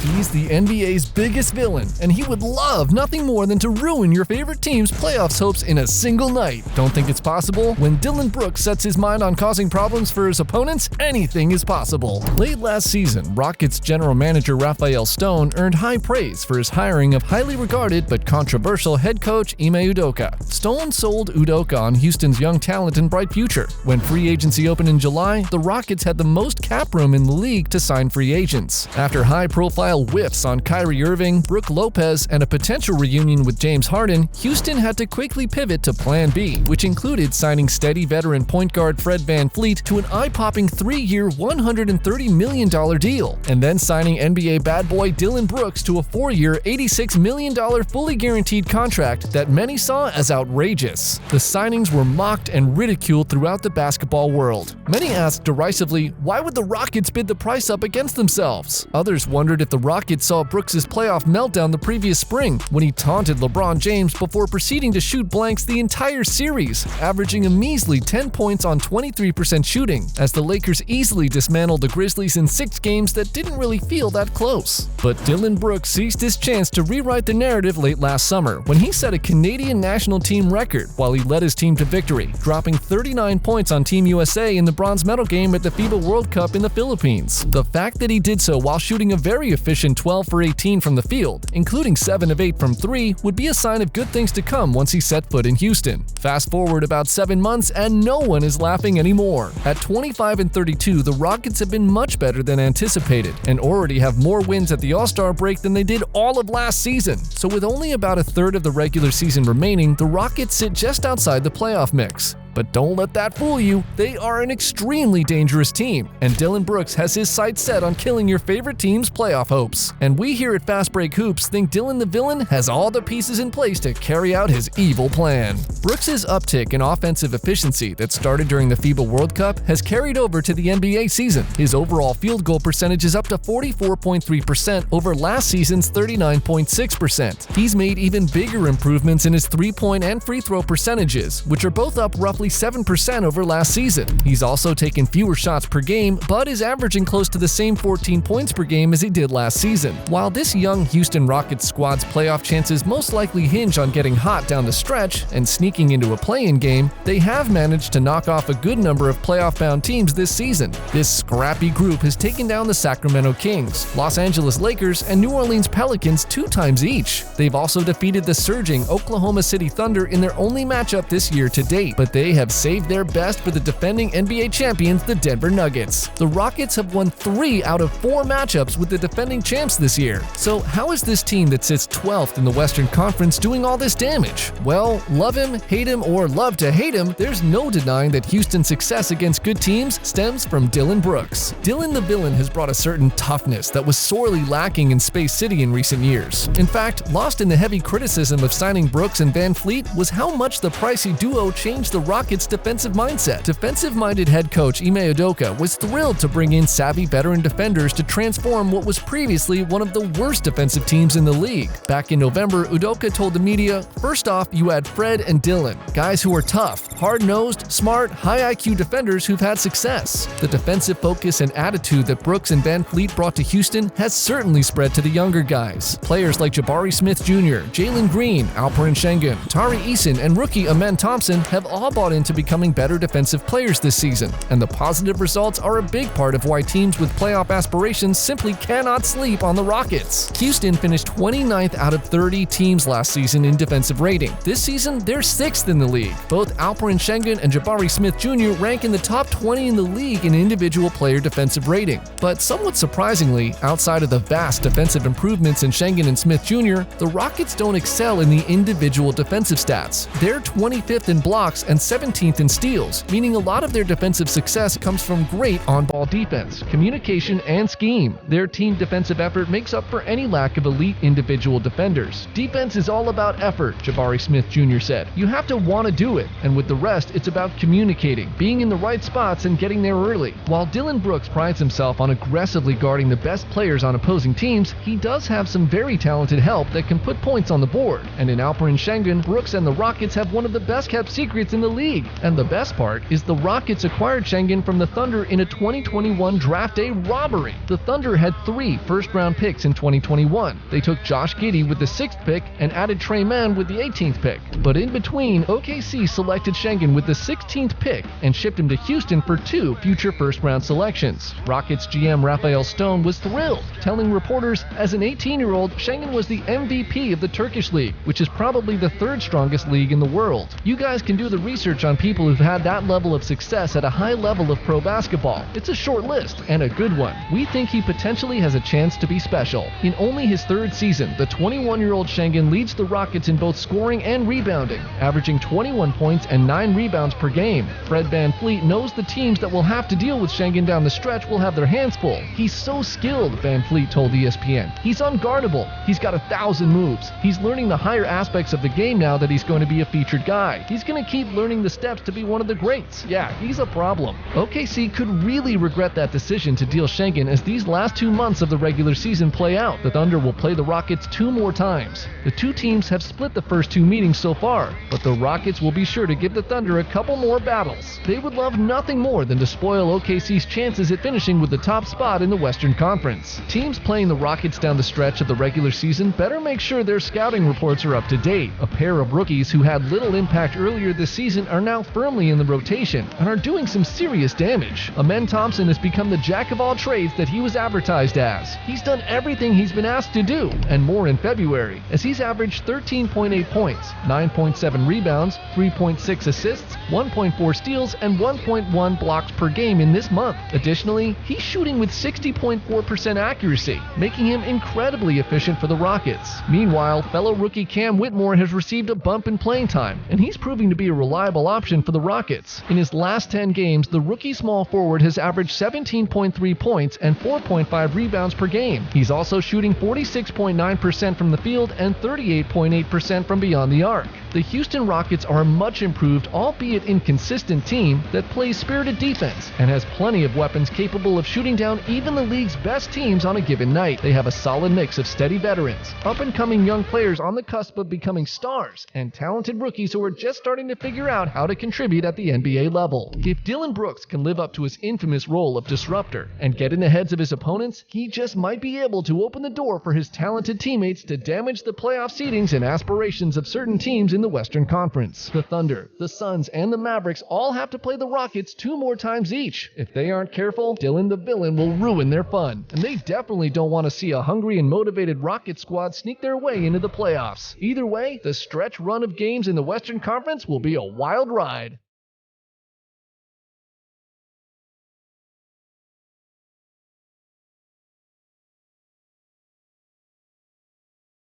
He's the NBA's biggest villain, and he would love nothing more than to ruin your favorite team's playoffs hopes in a single night. Don't think it's possible? When Dillon Brooks sets his mind on causing problems for his opponents, anything is possible. Late last season, Rockets general manager Rafael Stone earned high praise for his hiring of highly regarded but controversial head coach Ime Udoka. Stone sold Udoka on Houston's young talent and bright future. When free agency opened in July, the Rockets had the most cap room in the league to sign free agents. After high-profile whiffs on Kyrie Irving, Brook Lopez, and a potential reunion with James Harden, Houston had to quickly pivot to Plan B, which included signing steady veteran point guard Fred VanVleet to an eye-popping 3-year, $130 million deal, and then signing NBA bad boy Dillon Brooks to a 4-year, $86 million fully guaranteed contract that many saw as outrageous. The signings were mocked and ridiculed throughout the basketball world. Many asked derisively, why would the Rockets bid the price up against themselves? Others wondered if the Rockets saw Brooks' playoff meltdown the previous spring when he taunted LeBron James before proceeding to shoot blanks the entire series, averaging a measly 10 points on 23% shooting, as the Lakers easily dismantled the Grizzlies in 6 games that didn't really feel that close. But Dillon Brooks seized his chance to rewrite the narrative late last summer when he set a Canadian national team record while he led his team to victory, dropping 39 points on Team USA in the bronze medal game at the FIBA World Cup in the Philippines. The fact that he did so while shooting a very efficient 12 for 18 from the field, including 7 of 8 from 3, would be a sign of good things to come once he set foot in Houston. Fast forward about 7 months and no one is laughing anymore. At 25-32, the Rockets have been much better than anticipated and already have more wins at the All-Star break than they did all of last season. So with only about a third of the regular season remaining, the Rockets sit just outside the playoff mix. But don't let that fool you, they are an extremely dangerous team, and Dillon Brooks has his sights set on killing your favorite team's playoff hopes. And we here at Fast Break Hoops think Dillon the Villain has all the pieces in place to carry out his evil plan. Brooks' uptick in offensive efficiency that started during the FIBA World Cup has carried over to the NBA season. His overall field goal percentage is up to 44.3% over last season's 39.6%. He's made even bigger improvements in his three-point and free throw percentages, which are both up roughly 7% over last season. He's also taken fewer shots per game, but is averaging close to the same 14 points per game as he did last season. While this young Houston Rockets squad's playoff chances most likely hinge on getting hot down the stretch and sneaking into a play-in game, they have managed to knock off a good number of playoff-bound teams this season. This scrappy group has taken down the Sacramento Kings, Los Angeles Lakers, and New Orleans Pelicans 2 times each. They've also defeated the surging Oklahoma City Thunder in their only matchup this year to date, but they have saved their best for the defending NBA champions, the Denver Nuggets. The Rockets have won 3 out of 4 matchups with the defending champs this year. So how is this team that sits 12th in the Western Conference doing all this damage? Well, love him, hate him, or love to hate him, there's no denying that Houston's success against good teams stems from Dillon Brooks. Dillon the Villain has brought a certain toughness that was sorely lacking in Space City in recent years. In fact, lost in the heavy criticism of signing Brooks and VanVleet was how much the pricey duo changed the Rockets' defensive mindset. Defensive-minded head coach Ime Udoka was thrilled to bring in savvy veteran defenders to transform what was previously one of the worst defensive teams in the league. Back in November, Udoka told the media, "First off, you had Fred and Dillon, guys who are tough, hard-nosed, smart, high IQ defenders who've had success." The defensive focus and attitude that Brooks and VanVleet brought to Houston has certainly spread to the younger guys. Players like Jabari Smith Jr., Jalen Green, Alperen Sengun, Tari Eason, and rookie Amen Thompson have all bought into becoming better defensive players this season, and the positive results are a big part of why teams with playoff aspirations simply cannot sleep on the Rockets. Houston finished 29th out of 30 teams last season in defensive rating. This season, they're 6th in the league. Both Alperen Sengun and Jabari Smith Jr. rank in the top 20 in the league in individual player defensive rating. But somewhat surprisingly, outside of the vast defensive improvements in Sengun and Smith Jr., the Rockets don't excel in the individual defensive stats. They're 25th in blocks and 17th in steals, meaning a lot of their defensive success comes from great on-ball defense, communication, and scheme. Their team defensive effort makes up for any lack of elite individual defenders. "Defense is all about effort," Jabari Smith Jr. said. "You have to want to do it, and with the rest, it's about communicating, being in the right spots, and getting there early." While Dillon Brooks prides himself on aggressively guarding the best players on opposing teams, he does have some very talented help that can put points on the board. And in Alperen Sengun, Brooks and the Rockets have one of the best-kept secrets in the league. league. And the best part is the Rockets acquired Sengun from the Thunder in a 2021 draft day robbery. The Thunder had 3 first-round picks in 2021. They took Josh Giddey with the 6th pick and added Trey Mann with the 18th pick. But in between, OKC selected Sengun with the 16th pick and shipped him to Houston for 2 future first-round selections. Rockets GM Raphael Stone was thrilled, telling reporters, as an 18-year-old, Sengun was the MVP of the Turkish league, which is probably the 3rd strongest league in the world. You guys can do the research on people who've had that level of success at a high level of pro basketball. It's a short list, and a good one. We think he potentially has a chance to be special. In only his 3rd season, the 21-year-old Sengun leads the Rockets in both scoring and rebounding, averaging 21 points and 9 rebounds per game. Fred VanVleet knows the teams that will have to deal with Sengun down the stretch will have their hands full. He's so skilled, VanVleet told ESPN. He's unguardable. He's got 1,000 moves. He's learning the higher aspects of the game now that he's going to be a featured guy. He's going to keep learning the steps to be one of the greats. Yeah, he's a problem. OKC could really regret that decision to deal Sengun as these last 2 months of the regular season play out. The Thunder will play the Rockets 2 more times. The 2 teams have split the first 2 meetings so far, but the Rockets will be sure to give the Thunder a couple more battles. They would love nothing more than to spoil OKC's chances at finishing with the top spot in the Western Conference. Teams playing the Rockets down the stretch of the regular season better make sure their scouting reports are up to date. A pair of rookies who had little impact earlier this season are now firmly in the rotation and are doing some serious damage. Amen Thompson has become the jack of all trades that he was advertised as. He's done everything he's been asked to do, and more in February, as he's averaged 13.8 points, 9.7 rebounds, 3.6 assists, 1.4 steals, and 1.1 blocks per game in this month. Additionally, he's shooting with 60.4% accuracy, making him incredibly efficient for the Rockets. Meanwhile, fellow rookie Cam Whitmore has received a bump in playing time, and he's proving to be a reliable option for the Rockets. In his last 10 games, the rookie small forward has averaged 17.3 points and 4.5 rebounds per game. He's also shooting 46.9% from the field and 38.8% from beyond the arc. The Houston Rockets are a much improved, albeit inconsistent team that plays spirited defense and has plenty of weapons capable of shooting down even the league's best teams on a given night. They have a solid mix of steady veterans, up-and-coming young players on the cusp of becoming stars, and talented rookies who are just starting to figure out how to contribute at the NBA level. If Dillon Brooks can live up to his infamous role of disruptor and get in the heads of his opponents, he just might be able to open the door for his talented teammates to damage the playoff seedings and aspirations of certain teams in the Western Conference. The Thunder, the Suns, and the Mavericks all have to play the Rockets 2 more times each. If they aren't careful, Dillon the Villain will ruin their fun, and they definitely don't want to see a hungry and motivated Rocket squad sneak their way into the playoffs. Either way, the stretch run of games in the Western Conference will be a wild ride.